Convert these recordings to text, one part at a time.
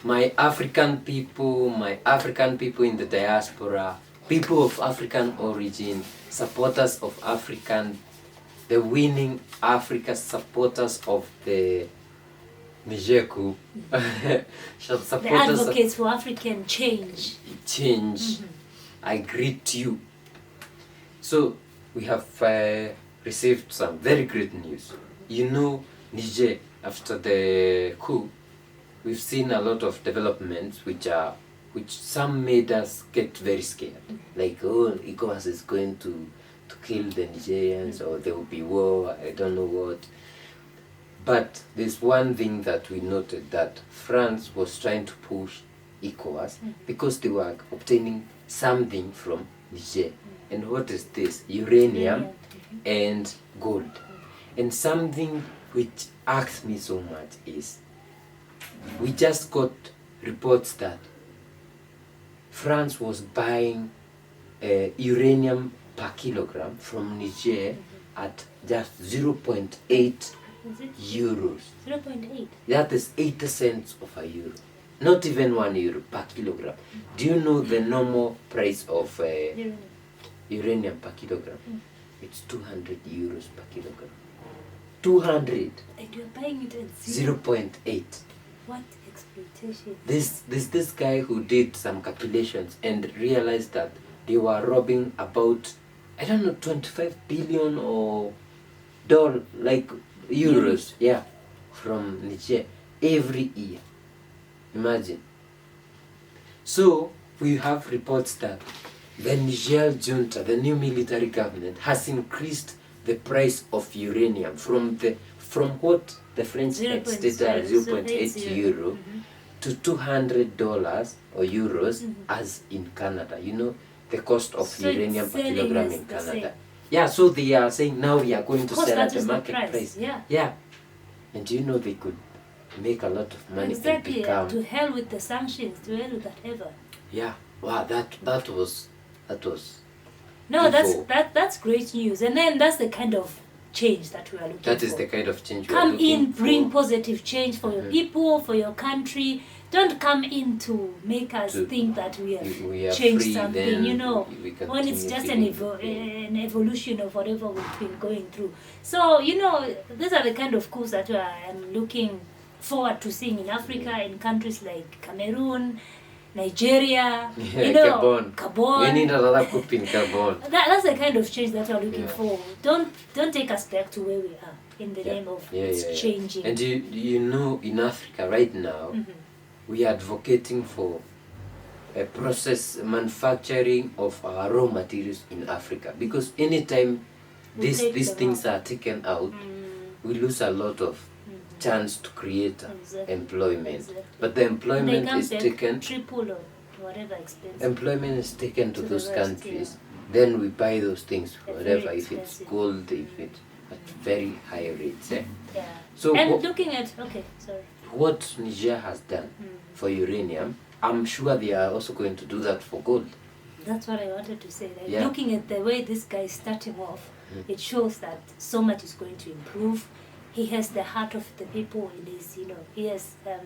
my African people in the diaspora, people of African origin, supporters of African, the winning Africa, supporters of the Niger coup, the advocates for African change. I greet you. So we have received some very great news. You know, Niger, after the coup, we've seen a lot of developments which some made us get very scared. Like, oh, ECOWAS is going to kill the Nigerians, or there will be war, I don't know what. But there's one thing that we noted, that France was trying to push ECOWAS because they were obtaining something from Niger. And what is this? Uranium and gold. And something which irks me so much is, we just got reports that France was buying uranium per kilogram from Niger at just 0.8 euros. 0.8? That is 80 cents of a euro. Not even €1 per kilogram. Do you know the normal price of uranium per kilogram? It's 200 euros per kilogram. 200. And you're buying it at 0.8. What exploitation? This guy who did some calculations and realized that they were robbing about, I don't know, 25 billion or euros, yeah, from Niger every year. Imagine. So we have reports that the Niger junta, the new military government, has increased the price of uranium from what the French had stated at 0.8 euro to $200 or euros as in Canada. You know the cost of uranium per kilogram in Canada. Yeah, so they are saying now we are going to sell at the market price. Yeah. And do you know they could make a lot of money and become... To hell with the sanctions, to hell with whatever. Yeah. Wow, that was no, evil. that's great news. And then that's the kind of change that we are looking for. That is the kind of change we are looking for. Come in, bring positive change for your people, for your country. Don't come in to make us think that we have changed free, something, you know, when it's just an evolution of whatever we've been going through. So, you know, these are the kind of coups that I'm looking forward to seeing in Africa, in countries like Cameroon, Nigeria, you know, Gabon. We need another coup in Gabon. That's the kind of change that we're looking for. Don't take us back to where we are in the name of changing. And you know, in Africa right now, we are advocating for a process manufacturing of our raw materials in Africa, because anytime these things are taken out, we lose a lot of chance to create employment. But the employment is taken, triple or whatever expensive. Employment is taken to those countries. Then we buy those things, whatever, if it's gold, if it's at very high rates. Yeah. So and looking at what Niger has done for uranium, I'm sure they are also going to do that for gold. That's what I wanted to say. Like, looking at the way this guy is starting off, it shows that so much is going to improve. He has the heart of the people in his, you know, he has the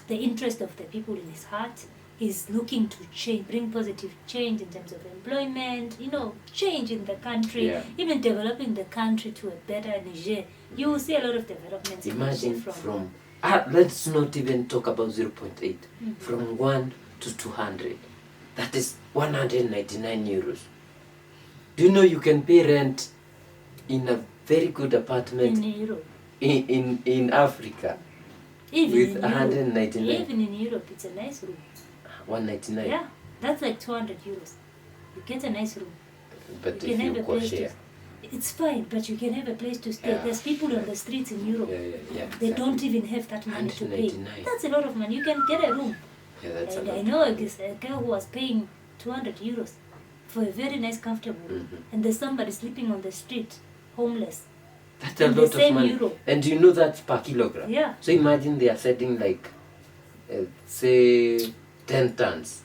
interest of the people in his heart. He's looking to change, bring positive change in terms of employment, you know, change in the country, even developing the country to a better Niger. You will see a lot of developments. Imagine from let's not even talk about 0.8, from 1 to 200. That is 199 euros. Do you know you can pay rent in a very good apartment in Europe, in Africa, even with in 199? Even in Europe, it's a nice room. 199. Yeah, that's like 200 euros. You get a nice room. But you if you co-share, it's fine, but you can have a place to stay. There's people on the streets in Europe. They don't even have that money to pay. That's a lot of money. You can get a room. That's and a lot. I know a girl who was paying 200 euros for a very nice, comfortable room. And there's somebody sleeping on the street, homeless. That's a lot of money. Euro. And you know that's per kilogram. Yeah. So imagine they are setting like, say, 10 tons.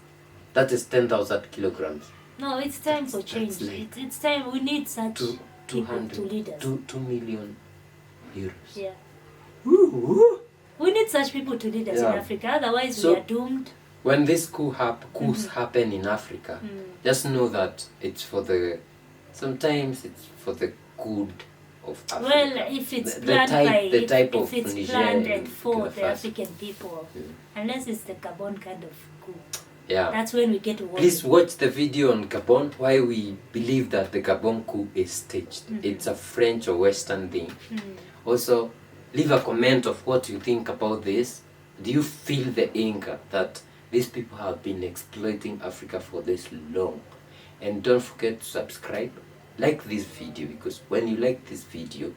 That is 10,000 kilograms. No, it's time for change. Like it's time. We need such people to lead us. 2 million euros. Yeah. Ooh. We need such people to lead us in Africa, otherwise So, we are doomed. When this coups happen in Africa, just know that sometimes it's for the good of Africa. Well, if it's planned if it's planned and for the African people, unless it's the Gabon kind of coup. Yeah. That's when we get to watch. Please watch the video on Gabon, why we believe that the Gabon coup is staged. It's a French or Western thing. Also, leave a comment of what you think about this. Do you feel the anger that these people have been exploiting Africa for this long? And don't forget to subscribe, like this video, because when you like this video,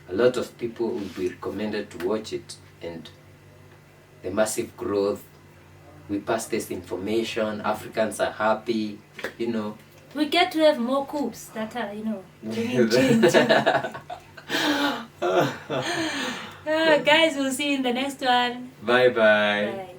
a lot of people will be recommended to watch it, and the massive growth, we pass this information, Africans are happy, you know. We get to have more coups that are, you know, bringing change. Guys, we'll see you in the next one. Bye-bye. Bye.